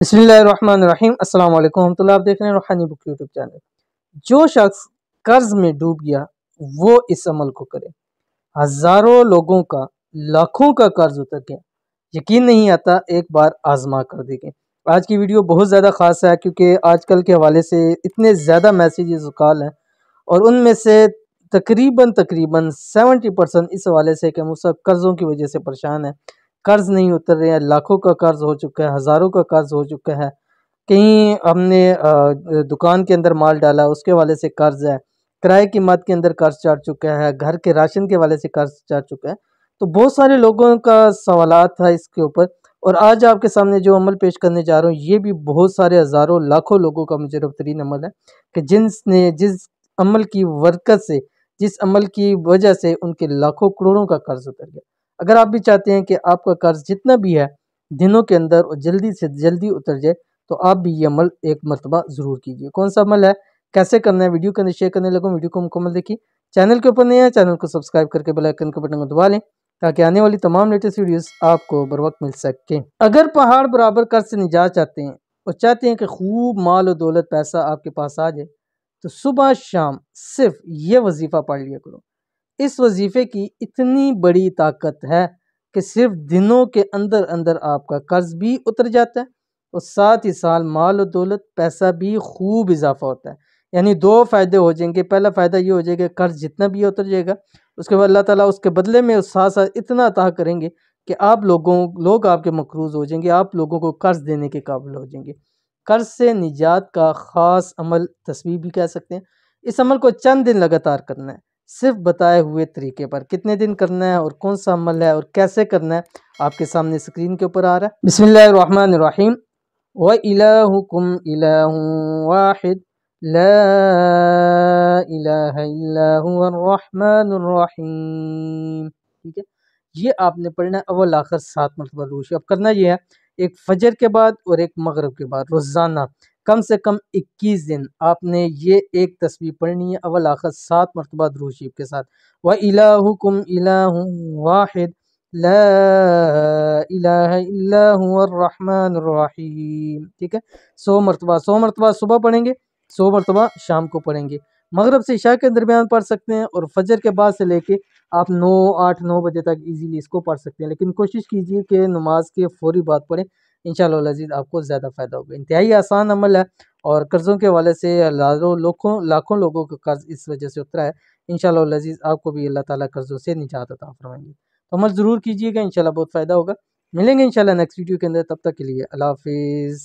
बिस्मिल्लाहिर्रहमानिर्रहीम। अस्सलाम वालेकुम रहमतुल्लाह। आप देख रहे हैं रूहानी बुक यूट्यूब चैनल। जो शख्स कर्ज में डूब गया वो इस अमल को करे। हजारों लोगों का लाखों का कर्ज उतर गया, यकीन नहीं आता, एक बार आजमा कर देखें। आज की वीडियो बहुत ज़्यादा ख़ास है क्योंकि आजकल के हवाले से इतने ज़्यादा मैसेजेस कॉल हैं और उनमें से तकरीबन 70% इस हवाले से कि हम सब कर्ज़ों की वजह से परेशान हैं, कर्ज नहीं उतर रहे हैं, लाखों का कर्ज हो चुका है, हज़ारों का कर्ज हो चुका है। कहीं हमने दुकान के अंदर माल डाला उसके वाले से कर्ज है, किराए की मद के अंदर कर्ज चढ़ चुका है, घर के राशन के वाले से कर्ज चढ़ चुका है। तो बहुत सारे लोगों का सवालात था इसके ऊपर और आज आपके सामने जो अमल पेश करने जा रहा हूँ ये भी बहुत सारे हज़ारों लाखों लोगों का मुजरब तरीन अमल है कि जिस अमल की बरकत से, जिस अमल की वजह से उनके लाखों करोड़ों का कर्ज उतर गया। अगर आप भी चाहते हैं कि आपका कर्ज जितना भी है दिनों के अंदर और जल्दी से जल्दी उतर जाए तो आप भी ये अमल एक मरतबा ज़रूर कीजिए। कौन सा अमल है, कैसे करना है, वीडियो के अंदर शेयर करने लगूँ। वीडियो को मुकम्मल देखिए। चैनल के ऊपर नहीं है, चैनल को सब्सक्राइब करके बेल आइकन के बटन को दबा लें ताकि आने वाली तमाम लेटेस्ट वीडियोस आपको बर वक्त मिल सके। अगर पहाड़ बराबर कर्ज से निजात चाहते हैं और चाहते हैं कि खूब माल और दौलत पैसा आपके पास आ जाए तो सुबह शाम सिर्फ ये वजीफ़ा पढ़ लिया करो। इस वजीफ़े की इतनी बड़ी ताकत है कि सिर्फ दिनों के अंदर अंदर आपका कर्ज भी उतर जाता है और साथ ही साथ माल और दौलत पैसा भी खूब इजाफा होता है। यानी दो फ़ायदे हो जाएंगे। पहला फ़ायदा ये हो जाएगा कर्ज जितना भी है उतर जाएगा, उसके बाद अल्लाह ताला उसके बदले में साथ साथ इतना अता करेंगे कि लोग आपके मकरूज़ हो जाएंगे, आप लोगों को कर्ज देने के काबिल हो जाएंगे। कर्ज से निजात का ख़ास अमल तस्वीर भी कह सकते हैं। इस अमल को चंद दिन लगातार करना है, सिर्फ बताए हुए तरीके पर। कितने दिन करना है और कौन सा अमल है और कैसे करना है आपके सामने स्क्रीन के ऊपर आ रहा है। बिस्मिल्लाहिर्रहमानिर्रहीम। व इलाहुकुम इलाहुन वाहिद ला इलाहा इल्ला हुवर रहमानुर रहीम। ठीक है, ये आपने पढ़ना है अव्वल आखिर 7 मरतबा रोज़। अब करना ये है, एक फजर के बाद और एक मगरिब के बाद रोज़ाना कम से कम 21 दिन आपने ये एक तस्बीह पढ़नी है अव्वल आखिर 7 मरतबा दुरूद शरीफ के साथ। व इलाहुकुम इलाहुन वाहिद ला इलाहा इल्ला हुवर रहमानुर रहीम। ठीक है, 100 मरतबा सुबह पढ़ेंगे, 100 मरतबा शाम को पढ़ेंगे। मगरिब से इशा के दरमियान पढ़ सकते हैं और फजर के बाद से लेके आप 8-9 बजे तक इजीली इसको पढ़ सकते हैं। लेकिन कोशिश कीजिए कि नमाज के फौरी बाद पढ़ें, इंशाअल्लाह अज़ीज़ आपको ज़्यादा फ़ायदा होगा। इंतहाई आसान अमल है और कर्ज़ों के हवाले से हज़ारों लाखों लोगों का कर्ज इस वजह से उतरा है। इंशाअल्लाह अज़ीज़ आपको भी अल्लाह ताला कर्ज़ों से निजात अता फरमाएंगे। तो अमल ज़रूर कीजिएगा, इंशाअल्लाह बहुत फ़ायदा होगा। मिलेंगे इंशाअल्लाह नेक्स्ट वीडियो के अंदर, तब तक के लिए अल्लाह हाफ़िज़।